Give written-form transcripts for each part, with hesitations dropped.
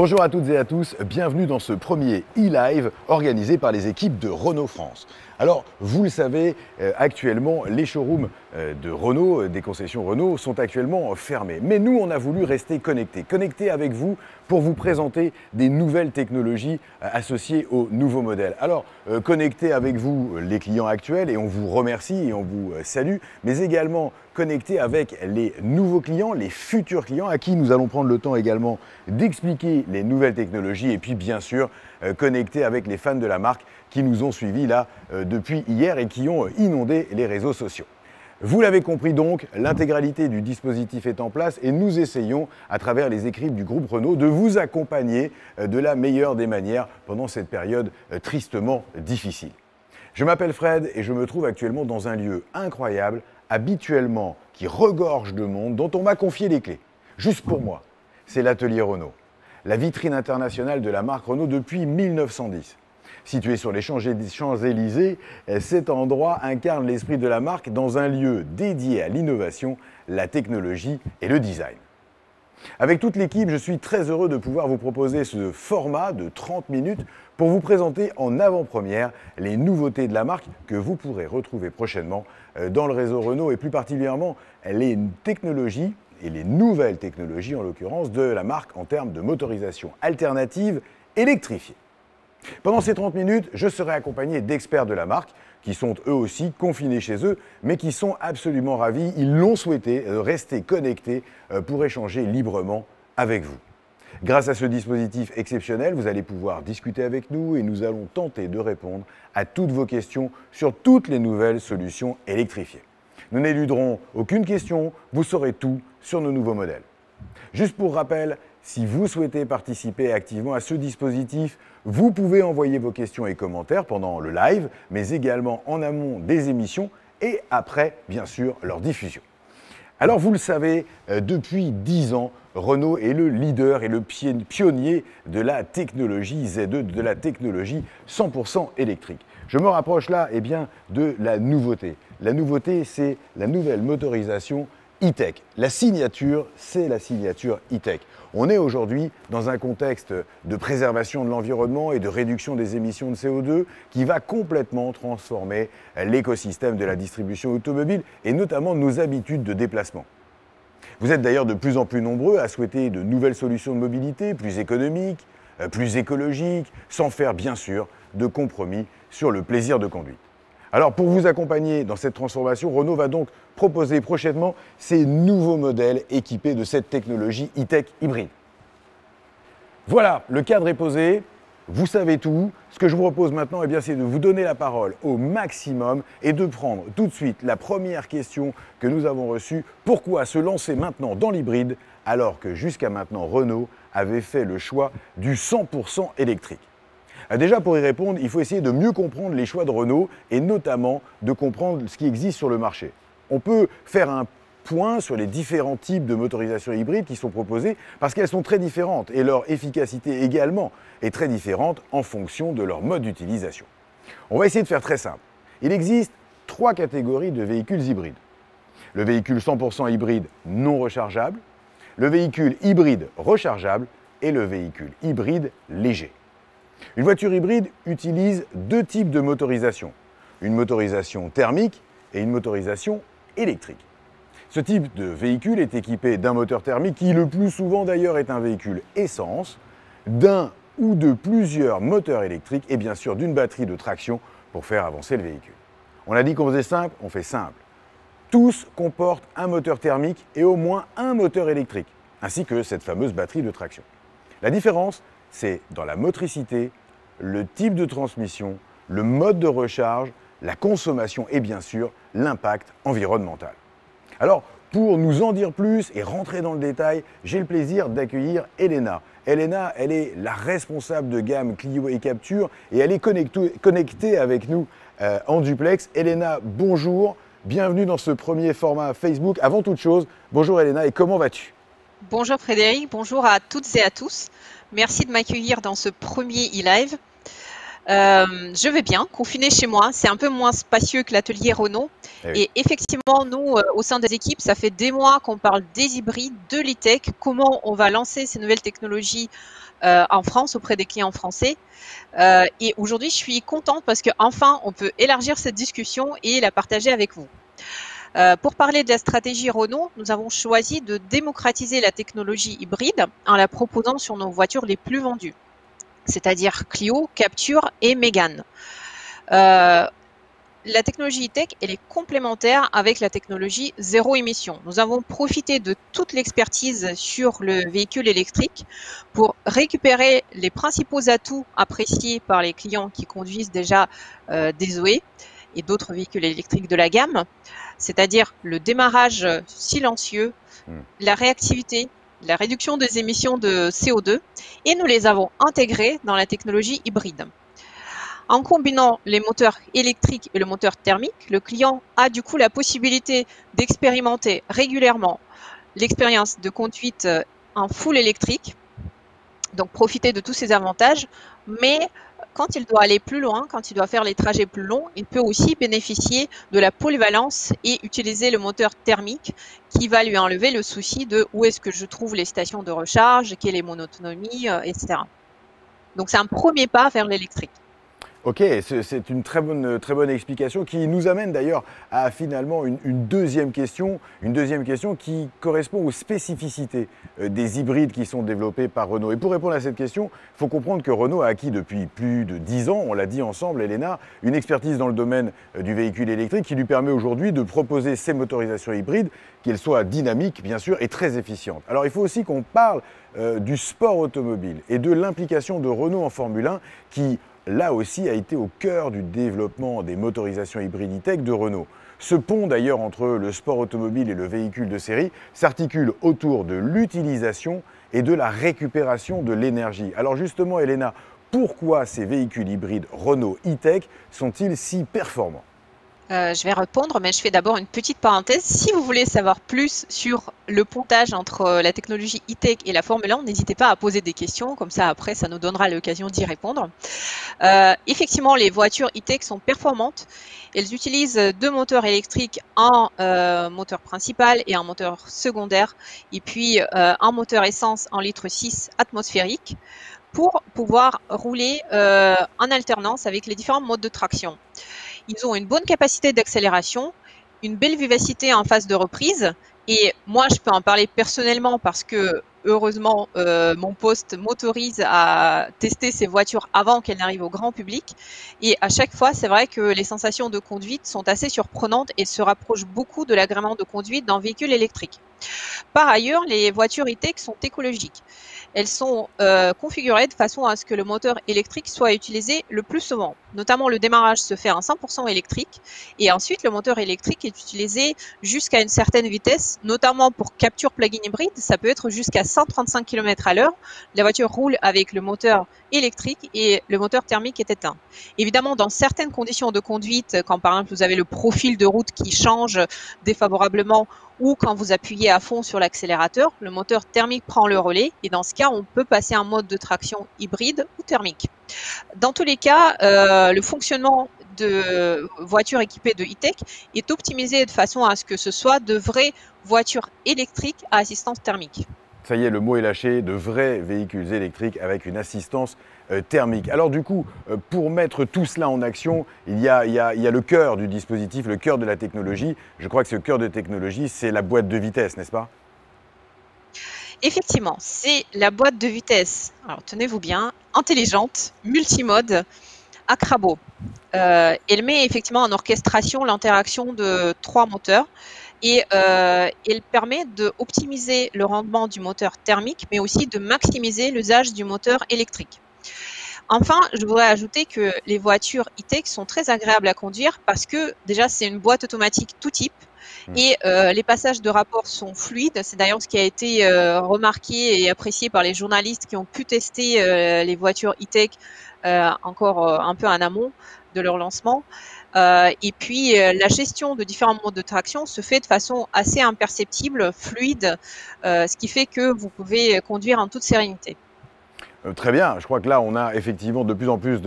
Bonjour à toutes et à tous, bienvenue dans ce premier e-live organisé par les équipes de Renault France. Alors, vous le savez, actuellement, les showrooms de Renault, des concessions Renault, sont actuellement fermés. Mais nous, on a voulu rester connectés avec vous pour vous présenter des nouvelles technologies associées aux nouveaux modèles. Alors, connectés avec vous, les clients actuels, et on vous remercie et on vous salue, mais également connectés avec les nouveaux clients, les futurs clients, à qui nous allons prendre le temps également d'expliquer les nouvelles technologies, et puis bien sûr, connectés avec les fans de la marque qui nous ont suivis là depuis hier et qui ont inondé les réseaux sociaux. Vous l'avez compris donc, l'intégralité du dispositif est en place et nous essayons, à travers les équipes du groupe Renault, de vous accompagner de la meilleure des manières pendant cette période tristement difficile. Je m'appelle Fred et je me trouve actuellement dans un lieu incroyable, habituellement qui regorge de monde, dont on m'a confié les clés. Juste pour moi, c'est l'atelier Renault, la vitrine internationale de la marque Renault depuis 1910. Situé sur les Champs-Élysées, cet endroit incarne l'esprit de la marque dans un lieu dédié à l'innovation, la technologie et le design. Avec toute l'équipe, je suis très heureux de pouvoir vous proposer ce format de 30 minutes pour vous présenter en avant-première les nouveautés de la marque que vous pourrez retrouver prochainement dans le réseau Renault et plus particulièrement les technologies et les nouvelles technologies en l'occurrence de la marque en termes de motorisation alternative électrifiée. Pendant ces 30 minutes, je serai accompagné d'experts de la marque qui sont eux aussi confinés chez eux, mais qui sont absolument ravis, ils l'ont souhaité, rester connectés pour échanger librement avec vous. Grâce à ce dispositif exceptionnel, vous allez pouvoir discuter avec nous et nous allons tenter de répondre à toutes vos questions sur toutes les nouvelles solutions électrifiées. Nous n'éluderons aucune question, vous saurez tout sur nos nouveaux modèles. Juste pour rappel, si vous souhaitez participer activement à ce dispositif, vous pouvez envoyer vos questions et commentaires pendant le live, mais également en amont des émissions et après, bien sûr, leur diffusion. Alors, vous le savez, depuis 10 ans, Renault est le leader et le pionnier de la technologie Z2, de la technologie 100% électrique. Je me rapproche là de la nouveauté. La nouveauté, c'est la nouvelle motorisation e-tech. La signature, c'est la signature e-tech. On est aujourd'hui dans un contexte de préservation de l'environnement et de réduction des émissions de CO2 qui va complètement transformer l'écosystème de la distribution automobile et notamment nos habitudes de déplacement. Vous êtes d'ailleurs de plus en plus nombreux à souhaiter de nouvelles solutions de mobilité plus économiques, plus écologiques, sans faire bien sûr de compromis sur le plaisir de conduite. Alors pour vous accompagner dans cette transformation, Renault va donc proposer prochainement ces nouveaux modèles équipés de cette technologie e-tech hybride. Voilà, le cadre est posé, vous savez tout. Ce que je vous propose maintenant, c'est de vous donner la parole au maximum et de prendre tout de suite la première question que nous avons reçue. Pourquoi se lancer maintenant dans l'hybride alors que jusqu'à maintenant Renault avait fait le choix du 100% électrique ? Déjà, pour y répondre, il faut essayer de mieux comprendre les choix de Renault et notamment de comprendre ce qui existe sur le marché. On peut faire un point sur les différents types de motorisation hybride qui sont proposés parce qu'elles sont très différentes et leur efficacité également est très différente en fonction de leur mode d'utilisation. On va essayer de faire très simple. Il existe 3 catégories de véhicules hybrides. Le véhicule 100% hybride non rechargeable, le véhicule hybride rechargeable et le véhicule hybride léger. Une voiture hybride utilise 2 types de motorisation, une motorisation thermique et une motorisation électrique. Ce type de véhicule est équipé d'un moteur thermique qui le plus souvent d'ailleurs est un véhicule essence, d'un ou de plusieurs moteurs électriques et bien sûr d'une batterie de traction pour faire avancer le véhicule. On a dit qu'on faisait simple, on fait simple. Tous comportent un moteur thermique et au moins un moteur électrique, ainsi que cette fameuse batterie de traction. La différence, c'est dans la motricité, le type de transmission, le mode de recharge, la consommation et bien sûr l'impact environnemental. Alors, pour nous en dire plus et rentrer dans le détail, j'ai le plaisir d'accueillir Elena. Elena, elle est la responsable de gamme Clio et Capture et elle est connectée avec nous en duplex. Elena, bonjour, bienvenue dans ce premier format Facebook. Avant toute chose, bonjour Elena et comment vas-tu ? Bonjour Frédéric, bonjour à toutes et à tous. Merci de m'accueillir dans ce premier e-live. Je vais bien, confiné chez moi. C'est un peu moins spacieux que l'atelier Renault. Oui. Et effectivement, nous, au sein des équipes, ça fait des mois qu'on parle des hybrides, de l'e-tech, comment on va lancer ces nouvelles technologies en France auprès des clients français. Et aujourd'hui, je suis contente parce qu'enfin, on peut élargir cette discussion et la partager avec vous. Pour parler de la stratégie Renault, nous avons choisi de démocratiser la technologie hybride en la proposant sur nos voitures les plus vendues, c'est-à-dire Clio, Captur et Mégane. La technologie e-tech, elle est complémentaire avec la technologie zéro émission. Nous avons profité de toute l'expertise sur le véhicule électrique pour récupérer les principaux atouts appréciés par les clients qui conduisent déjà des Zoé et d'autres véhicules électriques de la gamme, c'est-à-dire le démarrage silencieux, la réactivité, la réduction des émissions de CO2, et nous les avons intégrés dans la technologie hybride. En combinant les moteurs électriques et le moteur thermique, le client a du coup la possibilité d'expérimenter régulièrement l'expérience de conduite en full électrique, donc profiter de tous ces avantages, mais quand il doit aller plus loin, quand il doit faire les trajets plus longs, il peut aussi bénéficier de la polyvalence et utiliser le moteur thermique qui va lui enlever le souci de où est-ce que je trouve les stations de recharge, quelle est mon autonomie, etc. Donc c'est un premier pas vers l'électrique. Ok, c'est une très bonne explication qui nous amène d'ailleurs à finalement une deuxième question qui correspond aux spécificités des hybrides qui sont développés par Renault. Et pour répondre à cette question, il faut comprendre que Renault a acquis depuis plus de 10 ans, on l'a dit ensemble, Elena, une expertise dans le domaine du véhicule électrique qui lui permet aujourd'hui de proposer ces motorisations hybrides, qu'elles soient dynamiques bien sûr et très efficientes. Alors il faut aussi qu'on parle du sport automobile et de l'implication de Renault en Formule 1 qui là aussi a été au cœur du développement des motorisations hybrides e-tech de Renault. Ce pont d'ailleurs entre le sport automobile et le véhicule de série s'articule autour de l'utilisation et de la récupération de l'énergie. Alors justement Elena, pourquoi ces véhicules hybrides Renault e-tech sont-ils si performants ? Je vais répondre, mais je fais d'abord une petite parenthèse. Si vous voulez savoir plus sur le pontage entre la technologie e-tech et la Formule 1, n'hésitez pas à poser des questions, comme ça après ça nous donnera l'occasion d'y répondre. Effectivement, les voitures e-tech sont performantes. Elles utilisent deux moteurs électriques, un moteur principal et un moteur secondaire, et puis un moteur essence en litre 6 atmosphérique pour pouvoir rouler en alternance avec les différents modes de traction. Ils ont une bonne capacité d'accélération, une belle vivacité en phase de reprise. Et moi, je peux en parler personnellement parce que, heureusement, mon poste m'autorise à tester ces voitures avant qu'elles n'arrivent au grand public. Et à chaque fois, c'est vrai que les sensations de conduite sont assez surprenantes et se rapprochent beaucoup de l'agrément de conduite d'un véhicule électrique. Par ailleurs, les voitures e-tech sont écologiques. Elles sont configurées de façon à ce que le moteur électrique soit utilisé le plus souvent. Notamment, le démarrage se fait en 100% électrique et ensuite le moteur électrique est utilisé jusqu'à une certaine vitesse, notamment pour capture plug-in hybride. Ça peut être jusqu'à 135 km à l'heure. La voiture roule avec le moteur électrique et le moteur thermique est éteint. Évidemment, dans certaines conditions de conduite, quand par exemple vous avez le profil de route qui change défavorablement ou quand vous appuyez à fond sur l'accélérateur, le moteur thermique prend le relais et dans ce cas, on peut passer en mode de traction hybride ou thermique. Dans tous les cas, le fonctionnement de voitures équipées de e-tech est optimisé de façon à ce que ce soit de vraies voitures électriques à assistance thermique. Ça y est, le mot est lâché, de vrais véhicules électriques avec une assistance thermique. Alors du coup, pour mettre tout cela en action, il y a le cœur du dispositif, le cœur de la technologie. Je crois que ce cœur de technologie, c'est la boîte de vitesse, n'est-ce pas ? Effectivement, c'est la boîte de vitesse. Alors tenez-vous bien, intelligente, multimode, Acrabo. Elle met effectivement en orchestration l'interaction de trois moteurs et elle permet d'optimiser le rendement du moteur thermique, mais aussi de maximiser l'usage du moteur électrique. Enfin, je voudrais ajouter que les voitures e-tech sont très agréables à conduire parce que déjà, c'est une boîte automatique tout type et les passages de rapport sont fluides. C'est d'ailleurs ce qui a été remarqué et apprécié par les journalistes qui ont pu tester les voitures e-tech encore un peu en amont de leur lancement. Et puis, la gestion de différents modes de traction se fait de façon assez imperceptible, fluide, ce qui fait que vous pouvez conduire en toute sérénité. Très bien, je crois que là on a effectivement de plus en plus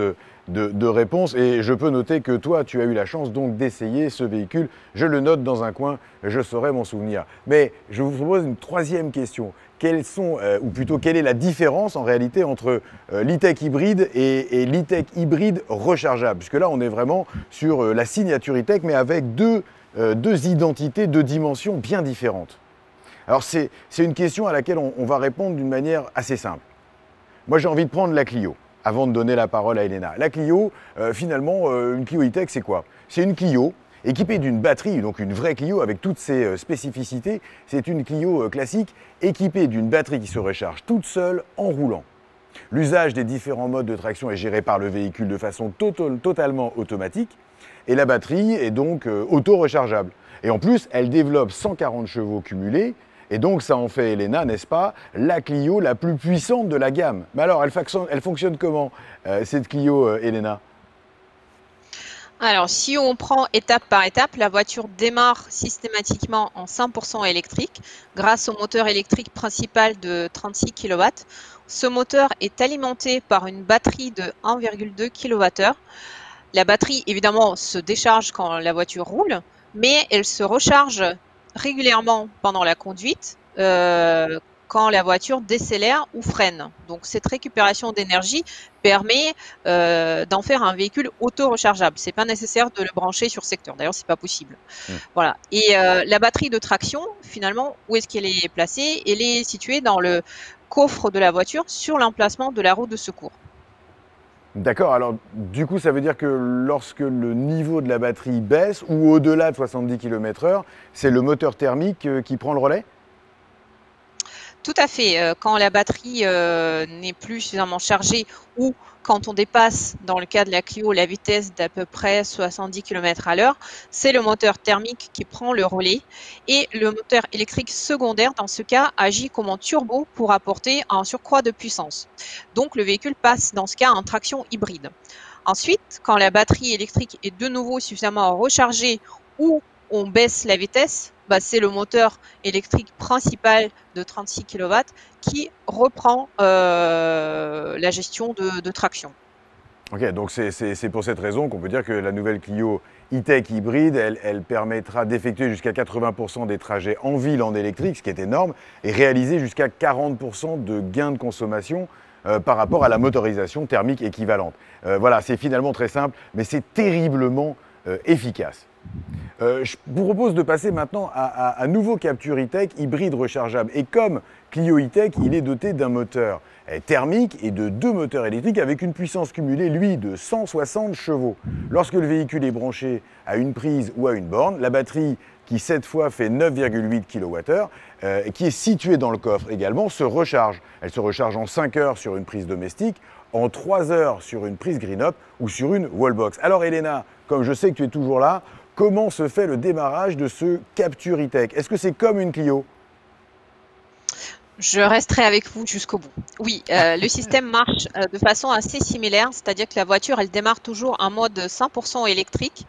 de réponses. Et je peux noter que toi, tu as eu la chance donc d'essayer ce véhicule. Je le note dans un coin, je saurai m'en souvenir. Mais je vous propose une troisième question. Quelles sont, ou plutôt quelle est la différence en réalité entre l'e-tech hybride et l'e-tech hybride rechargeable? Puisque là, on est vraiment sur la signature e-tech, mais avec deux identités, deux dimensions bien différentes. Alors c'est une question à laquelle on va répondre d'une manière assez simple. Moi j'ai envie de prendre la Clio, avant de donner la parole à Elena. La Clio, finalement, une Clio e-tech c'est quoi? C'est une Clio équipée d'une batterie, donc une vraie Clio avec toutes ses spécificités. C'est une Clio classique équipée d'une batterie qui se recharge toute seule en roulant. L'usage des différents modes de traction est géré par le véhicule de façon totalement automatique et la batterie est donc auto-rechargeable. Et en plus, elle développe 140 chevaux cumulés et donc ça en fait, Elena, n'est-ce pas, la Clio la plus puissante de la gamme. Mais alors, elle fonctionne comment, cette Clio, Elena? Alors, si on prend étape par étape, la voiture démarre systématiquement en 100% électrique grâce au moteur électrique principal de 36 kW. Ce moteur est alimenté par une batterie de 1,2 kWh. La batterie, évidemment, se décharge quand la voiture roule, mais elle se recharge régulièrement pendant la conduite quand la voiture décélère ou freine. Donc cette récupération d'énergie permet d'en faire un véhicule auto-rechargeable. C'est pas nécessaire de le brancher sur secteur. D'ailleurs, c'est pas possible. Voilà. Et la batterie de traction, finalement, où est-ce qu'elle est placée? Elle est située dans le coffre de la voiture sur l'emplacement de la roue de secours. D'accord, alors du coup ça veut dire que lorsque le niveau de la batterie baisse ou au-delà de 70 km/h, c'est le moteur thermique qui prend le relais? Tout à fait. Quand la batterie n'est plus suffisamment chargée ou quand on dépasse, dans le cas de la Clio, la vitesse d'à peu près 70 km/h, c'est le moteur thermique qui prend le relais et le moteur électrique secondaire, dans ce cas, agit comme un turbo pour apporter un surcroît de puissance. Donc le véhicule passe, dans ce cas, en traction hybride. Ensuite, quand la batterie électrique est de nouveau suffisamment rechargée ou on baisse la vitesse, c'est le moteur électrique principal de 36 kW qui reprend la gestion de traction. Ok, donc c'est pour cette raison qu'on peut dire que la nouvelle Clio e-tech hybride, elle permettra d'effectuer jusqu'à 80% des trajets en ville en électrique, ce qui est énorme, et réaliser jusqu'à 40% de gains de consommation par rapport à la motorisation thermique équivalente. Voilà, c'est finalement très simple, mais c'est terriblement efficace. Je vous propose de passer maintenant à un nouveau Captur e-tech hybride rechargeable. Et comme Clio e-tech, il est doté d'un moteur thermique et de deux moteurs électriques avec une puissance cumulée, lui, de 160 chevaux. Lorsque le véhicule est branché à une prise ou à une borne, la batterie, qui cette fois fait 9,8 kWh, qui est située dans le coffre également, se recharge. Elle se recharge en 5 heures sur une prise domestique, en 3 heures sur une prise Green-Up ou sur une Wallbox. Alors Elena, comme je sais que tu es toujours là, comment se fait le démarrage de ce Captur e-tech? Est-ce que c'est comme une Clio? Je resterai avec vous jusqu'au bout. Oui, le système marche de façon assez similaire, c'est-à-dire que la voiture, elle démarre toujours en mode 100% électrique.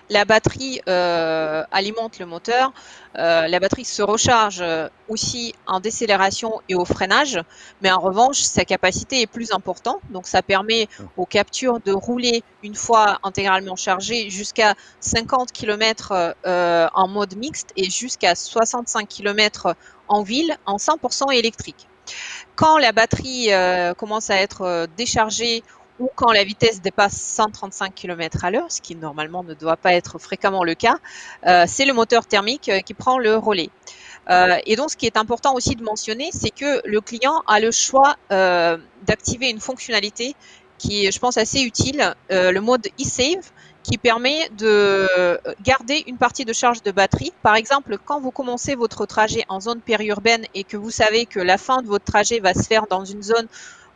La batterie alimente le moteur. La batterie se recharge aussi en décélération et au freinage, mais en revanche, sa capacité est plus importante. Donc, ça permet aux captures de rouler une fois intégralement chargées jusqu'à 50 km en mode mixte et jusqu'à 65 km en ville en 100% électrique. Quand la batterie commence à être déchargée ou quand la vitesse dépasse 135 km/h, ce qui normalement ne doit pas être fréquemment le cas, c'est le moteur thermique qui prend le relais. Et donc, ce qui est important aussi de mentionner, c'est que le client a le choix d'activer une fonctionnalité qui est, je pense, assez utile, le mode e-save, qui permet de garder une partie de charge de batterie. Par exemple, quand vous commencez votre trajet en zone périurbaine et que vous savez que la fin de votre trajet va se faire dans une zone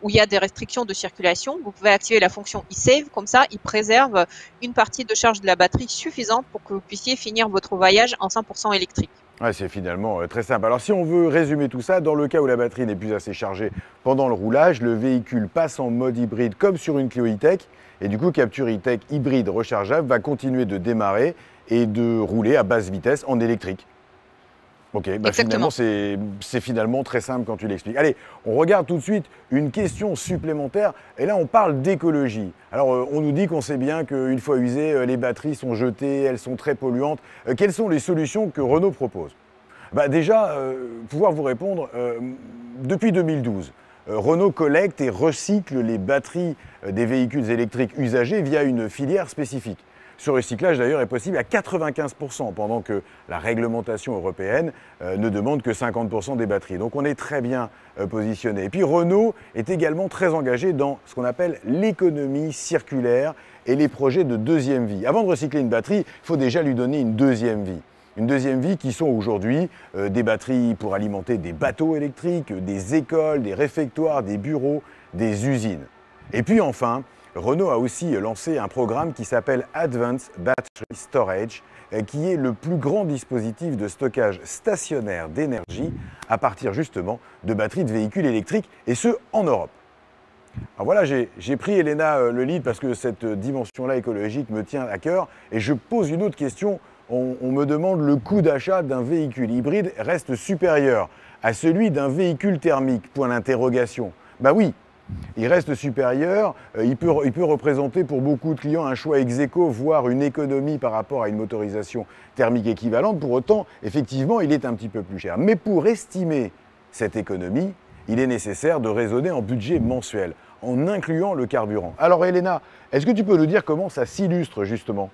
où il y a des restrictions de circulation, vous pouvez activer la fonction e-save. Comme ça, il préserve une partie de charge de la batterie suffisante pour que vous puissiez finir votre voyage en 100% électrique. Ouais, c'est finalement très simple. Alors si on veut résumer tout ça, dans le cas où la batterie n'est plus assez chargée pendant le roulage, le véhicule passe en mode hybride comme sur une Clio e-tech. Et du coup, Captur e-tech hybride rechargeable va continuer de démarrer et de rouler à basse vitesse en électrique. Ok, bah finalement Exactement. c'est finalement très simple quand tu l'expliques. Allez, on regarde tout de suite une question supplémentaire et là on parle d'écologie. Alors on nous dit qu'on sait bien qu'une fois usées, les batteries sont jetées, elles sont très polluantes. Quelles sont les solutions que Renault propose? Bah déjà, pouvoir vous répondre, depuis 2012, Renault collecte et recycle les batteries des véhicules électriques usagés via une filière spécifique. Ce recyclage d'ailleurs est possible à 95%, pendant que la réglementation européenne ne demande que 50% des batteries. Donc on est très bien positionné. Et puis Renault est également très engagé dans ce qu'on appelle l'économie circulaire et les projets de deuxième vie. Avant de recycler une batterie, il faut déjà lui donner une deuxième vie. Une deuxième vie qui sont aujourd'hui des batteries pour alimenter des bateaux électriques, des écoles, des réfectoires, des bureaux, des usines. Et puis enfin, Renault a aussi lancé un programme qui s'appelle Advanced Battery Storage, qui est le plus grand dispositif de stockage stationnaire d'énergie à partir justement de batteries de véhicules électriques, et ce en Europe. Alors voilà, j'ai pris Elena le lead parce que cette dimension-là écologique me tient à cœur, et je pose une autre question. On me demande le coût d'achat d'un véhicule hybride reste supérieur à celui d'un véhicule thermique, point d'interrogation. Bah oui, il reste supérieur, il peut représenter pour beaucoup de clients un choix ex aequo, voire une économie par rapport à une motorisation thermique équivalente. Pour autant, effectivement, il est un petit peu plus cher. Mais pour estimer cette économie, il est nécessaire de raisonner en budget mensuel, en incluant le carburant. Alors Elena, est-ce que tu peux nous dire comment ça s'illustre justement?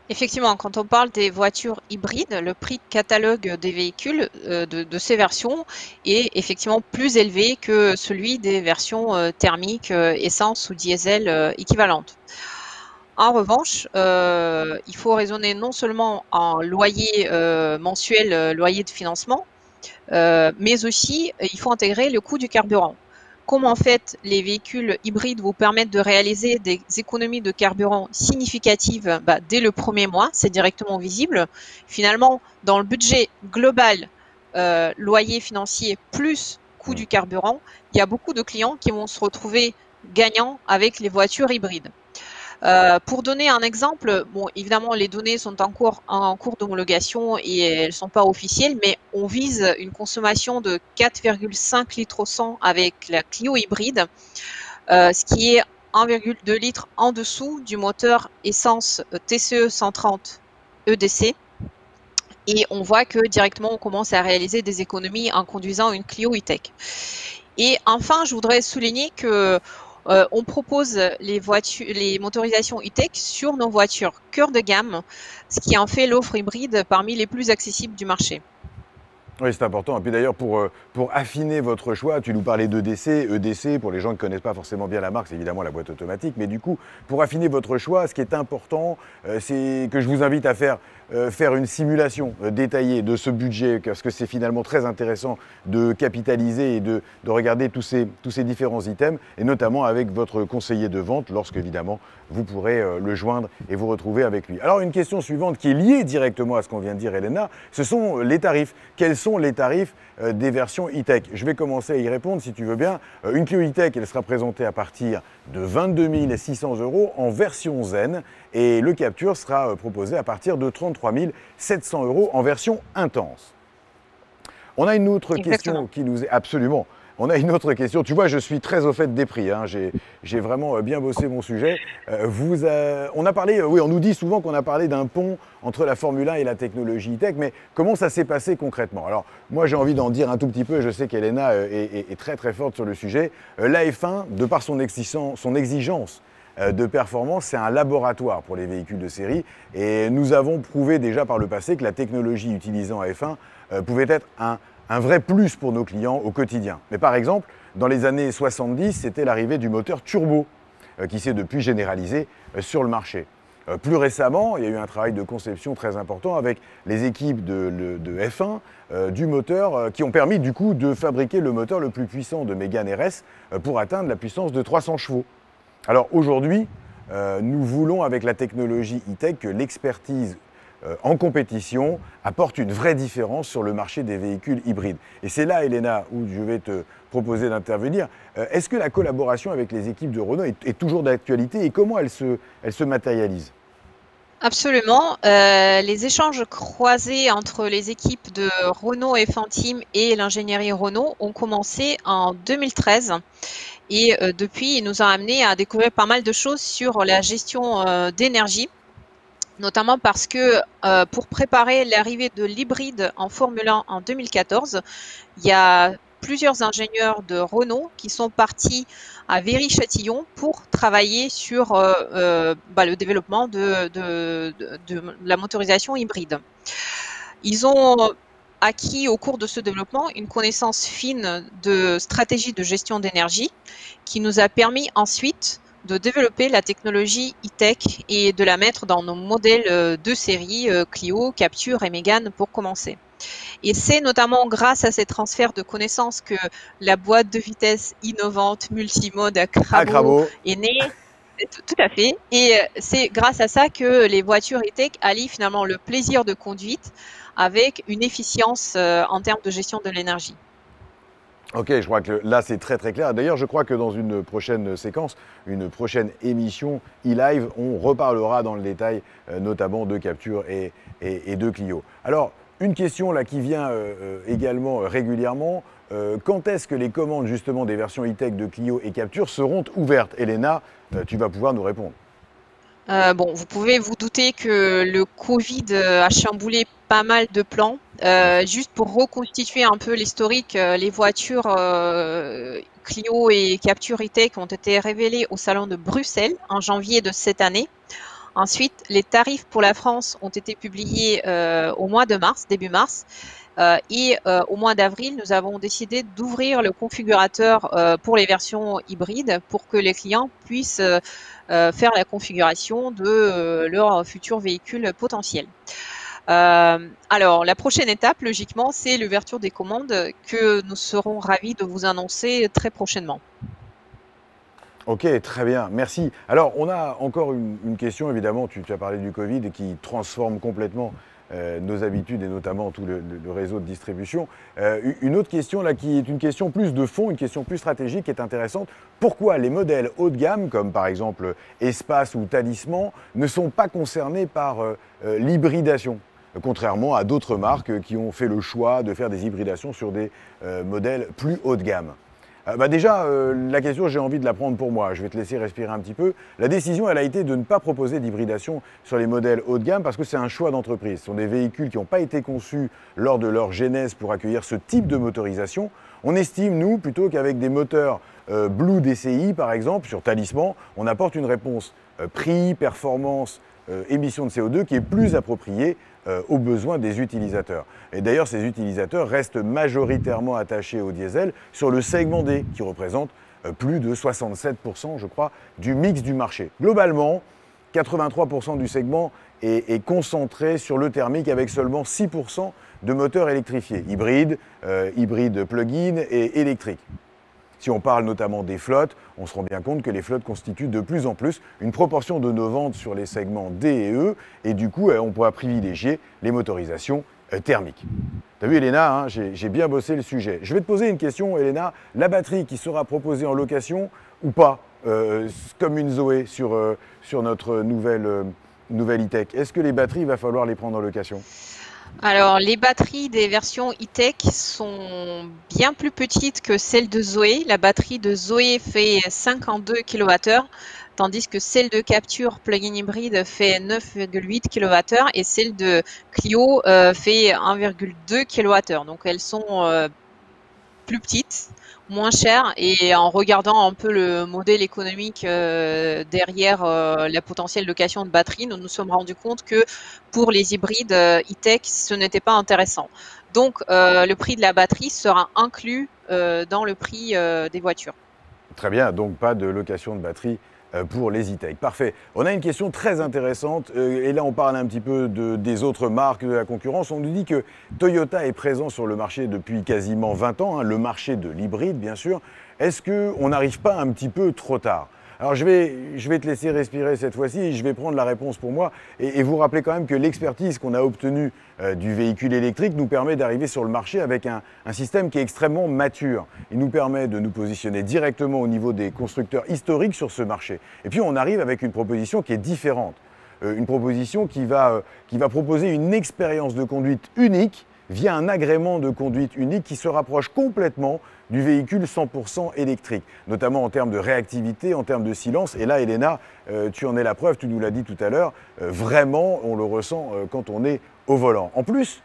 Effectivement, quand on parle des voitures hybrides, le prix catalogue des véhicules de ces versions est effectivement plus élevé que celui des versions thermiques, essence ou diesel équivalentes. En revanche, il faut raisonner non seulement en loyer mensuel, loyer de financement, mais aussi il faut intégrer le coût du carburant. Comme en fait les véhicules hybrides vous permettent de réaliser des économies de carburant significatives dès le premier mois, c'est directement visible. Finalement, dans le budget global, loyer financier plus coût du carburant, il y a beaucoup de clients qui vont se retrouver gagnants avec les voitures hybrides. Pour donner un exemple, bon, évidemment, les données sont en cours d'homologation et elles ne sont pas officielles, mais on vise une consommation de 4,5 litres au 100 avec la Clio hybride, ce qui est 1,2 litres en dessous du moteur essence TCE 130 EDC. Et on voit que directement, on commence à réaliser des économies en conduisant une Clio e-Tech. Et enfin, je voudrais souligner que on propose les motorisations e-Tech sur nos voitures cœur de gamme, ce qui en fait l'offre hybride parmi les plus accessibles du marché. Oui, c'est important. Et puis d'ailleurs, pour affiner votre choix, tu nous parlais d'EDC. EDC, pour les gens qui ne connaissent pas forcément bien la marque, c'est évidemment la boîte automatique. Mais du coup, pour affiner votre choix, ce qui est important, c'est que je vous invite à faire une simulation détaillée de ce budget, parce que c'est finalement très intéressant de capitaliser et de regarder tous ces différents items, et notamment avec votre conseiller de vente, lorsque évidemment vous pourrez le joindre et vous retrouver avec lui. Alors une question suivante qui est liée directement à ce qu'on vient de dire, Elena, ce sont les tarifs. Quels sont les tarifs des versions e-Tech? Je vais commencer à y répondre si tu veux bien. Une Clio e-Tech, elle sera présentée à partir de 22 600 € en version Zen, et le Captur sera proposé à partir de 33 700 € en version intense. On a une autre Exactement. question qui nous est absolument. On a une autre question. Tu vois, je suis très au fait des prix, hein. J'ai vraiment bien bossé mon sujet. On a parlé, oui, on nous dit souvent qu'on a parlé d'un pont entre la Formule 1 et la technologie e-Tech, mais comment ça s'est passé concrètement? Alors, moi, j'ai envie d'en dire un tout petit peu. Je sais qu'Elena est très très forte sur le sujet. La F1, de par son exigence de performance, c'est un laboratoire pour les véhicules de série. Et nous avons prouvé déjà par le passé que la technologie utilisée en F1 pouvait être un vrai plus pour nos clients au quotidien. Mais par exemple, dans les années 70, c'était l'arrivée du moteur turbo qui s'est depuis généralisé sur le marché. Plus récemment, il y a eu un travail de conception très important avec les équipes de F1 du moteur qui ont permis du coup de fabriquer le moteur le plus puissant de Mégane RS pour atteindre la puissance de 300 chevaux. Alors aujourd'hui, nous voulons avec la technologie e-Tech que l'expertise en compétition apporte une vraie différence sur le marché des véhicules hybrides. Et c'est là, Elena, où je vais te proposer d'intervenir. Est-ce que la collaboration avec les équipes de Renault est toujours d'actualité et comment elle se matérialise? Absolument. Les échanges croisés entre les équipes de Renault et Fantim et l'ingénierie Renault ont commencé en 2013 et depuis, ils nous ont amenés à découvrir pas mal de choses sur la gestion d'énergie, notamment parce que pour préparer l'arrivée de l'hybride en Formule 1 en 2014, il y a plusieurs ingénieurs de Renault qui sont partis à Viry-Châtillon pour travailler sur le développement de la motorisation hybride. Ils ont acquis au cours de ce développement une connaissance fine de stratégie de gestion d'énergie qui nous a permis ensuite de développer la technologie e-tech et de la mettre dans nos modèles de série Clio, Capture et Mégane pour commencer. Et c'est notamment grâce à ces transferts de connaissances que la boîte de vitesse innovante multimode Crabo est née. Tout à fait. Et c'est grâce à ça que les voitures e-tech allient finalement le plaisir de conduite avec une efficience en termes de gestion de l'énergie. Ok, je crois que là c'est très très clair. D'ailleurs, je crois que dans une prochaine séquence, une prochaine émission e-live, on reparlera dans le détail notamment de Capture et de Clio. Alors, une question là qui vient également régulièrement, quand est-ce que les commandes justement des versions e-tech de Clio et Capture seront ouvertes? Elena, tu vas pouvoir nous répondre. Bon, vous pouvez vous douter que le Covid a chamboulé pas mal de plans. Juste pour reconstituer un peu l'historique, les voitures Clio et Capture E-Tech ont été révélées au salon de Bruxelles en janvier de cette année. Ensuite, les tarifs pour la France ont été publiés au mois de mars, début mars. Au mois d'avril, nous avons décidé d'ouvrir le configurateur pour les versions hybrides pour que les clients puissent faire la configuration de leur futur véhicule potentiel. Alors, la prochaine étape, logiquement, c'est l'ouverture des commandes que nous serons ravis de vous annoncer très prochainement. Ok, très bien, merci. Alors, on a encore une question, évidemment, tu as parlé du Covid qui transforme complètement nos habitudes et notamment tout le réseau de distribution. Une autre question là qui est une question plus de fond, une question plus stratégique qui est intéressante. Pourquoi les modèles haut de gamme, comme par exemple Espace ou Talisman, ne sont pas concernés par l'hybridation, contrairement à d'autres marques qui ont fait le choix de faire des hybridations sur des modèles plus haut de gamme? Déjà, la question, j'ai envie de la prendre pour moi. Je vais te laisser respirer un petit peu. La décision, elle a été de ne pas proposer d'hybridation sur les modèles haut de gamme parce que c'est un choix d'entreprise. Ce sont des véhicules qui n'ont pas été conçus lors de leur genèse pour accueillir ce type de motorisation. On estime, nous, plutôt qu'avec des moteurs Blue DCI, par exemple, sur Talisman, on apporte une réponse prix, performance, émissions de CO2 qui est plus appropriée aux besoins des utilisateurs. Et d'ailleurs, ces utilisateurs restent majoritairement attachés au diesel sur le segment D, qui représente plus de 67%, je crois, du mix du marché. Globalement, 83% du segment est concentré sur le thermique avec seulement 6% de moteurs électrifiés, hybrides, hybrides plug-in et électriques. Si on parle notamment des flottes, on se rend bien compte que les flottes constituent de plus en plus une proportion de nos ventes sur les segments D et E, et du coup, on pourra privilégier les motorisations thermiques. Tu as vu, Elena, hein, j'ai bien bossé le sujet. Je vais te poser une question, Elena. La batterie qui sera proposée en location ou pas, comme une Zoé sur notre nouvelle e-tech, est-ce que les batteries, il va falloir les prendre en location? Alors, les batteries des versions e-tech sont bien plus petites que celles de Zoé. La batterie de Zoé fait 52 kWh, tandis que celle de Capture plug-in hybride fait 9,8 kWh et celle de Clio fait 1,2 kWh. Donc, elles sont plus petites, moins chères, et en regardant un peu le modèle économique derrière la potentielle location de batterie, nous nous sommes rendus compte que pour les hybrides e-tech, ce n'était pas intéressant. Donc le prix de la batterie sera inclus dans le prix des voitures. Très bien, donc pas de location de batterie pour les e-tech. Parfait. On a une question très intéressante, et là on parle un petit peu des autres marques de la concurrence. On nous dit que Toyota est présent sur le marché depuis quasiment 20 ans, hein, le marché de l'hybride bien sûr. Est-ce qu'on n'arrive pas un petit peu trop tard? Alors je vais te laisser respirer cette fois-ci et je vais prendre la réponse pour moi et vous rappeler quand même que l'expertise qu'on a obtenue du véhicule électrique nous permet d'arriver sur le marché avec un système qui est extrêmement mature. Il nous permet de nous positionner directement au niveau des constructeurs historiques sur ce marché. Et puis on arrive avec une proposition qui est différente. une proposition qui va proposer une expérience de conduite unique via un agrément de conduite unique qui se rapproche complètement du véhicule 100% électrique, notamment en termes de réactivité, en termes de silence. Et là, Elena, tu en es la preuve, tu nous l'as dit tout à l'heure, vraiment, on le ressent quand on est au volant. En plus,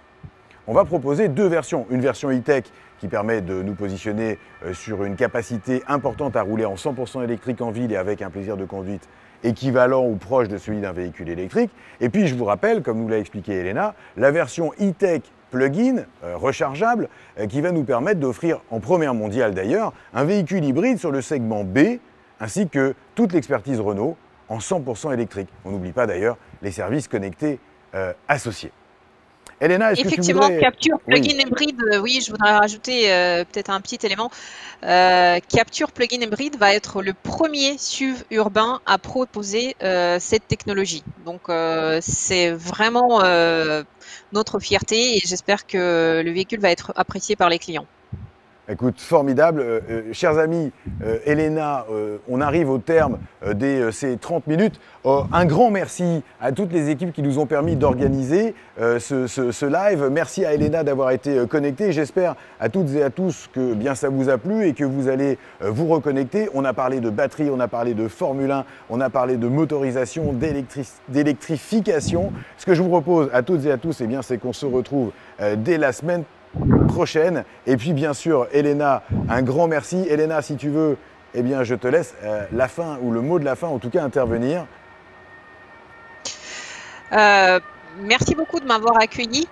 on va proposer deux versions. Une version e-tech qui permet de nous positionner sur une capacité importante à rouler en 100% électrique en ville et avec un plaisir de conduite équivalent ou proche de celui d'un véhicule électrique. Et puis, je vous rappelle, comme nous l'a expliqué Elena, la version e-tech plug-in rechargeable qui va nous permettre d'offrir, en première mondiale d'ailleurs, un véhicule hybride sur le segment B, ainsi que toute l'expertise Renault en 100% électrique. On n'oublie pas d'ailleurs les services connectés associés. Elena, est-ce que tu Effectivement, voudrais... Capture Plug-in Oui. Hybrid, oui, je voudrais rajouter peut-être un petit élément. Capture Plug-in Hybrid va être le premier SUV urbain à proposer cette technologie. Donc, c'est vraiment notre fierté et j'espère que le véhicule va être apprécié par les clients. Écoute, formidable. Chers amis, Elena, on arrive au terme de ces 30 minutes. Un grand merci à toutes les équipes qui nous ont permis d'organiser ce live. Merci à Elena d'avoir été connectée. J'espère à toutes et à tous que bien ça vous a plu et que vous allez vous reconnecter. On a parlé de batterie, on a parlé de Formule 1, on a parlé de motorisation, d'électrification. Ce que je vous propose à toutes et à tous, eh bien, c'est qu'on se retrouve dès la semaine prochaine. Et puis bien sûr, Elena, un grand merci. Elena, si tu veux, eh bien, je te laisse la fin ou le mot de la fin, en tout cas, intervenir. Merci beaucoup de m'avoir accueilli.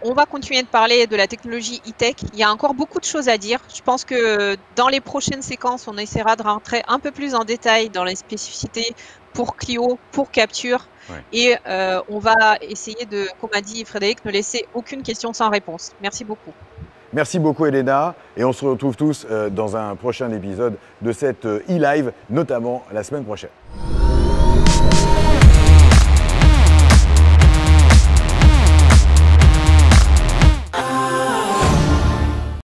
On va continuer de parler de la technologie e-tech. Il y a encore beaucoup de choses à dire. Je pense que dans les prochaines séquences, on essaiera de rentrer un peu plus en détail dans les spécificités pour Clio, pour Capture. Ouais. Et on va essayer de, comme a dit Frédéric, ne laisser aucune question sans réponse. Merci beaucoup. Merci beaucoup, Elena. Et on se retrouve tous dans un prochain épisode de cette e-live, notamment la semaine prochaine.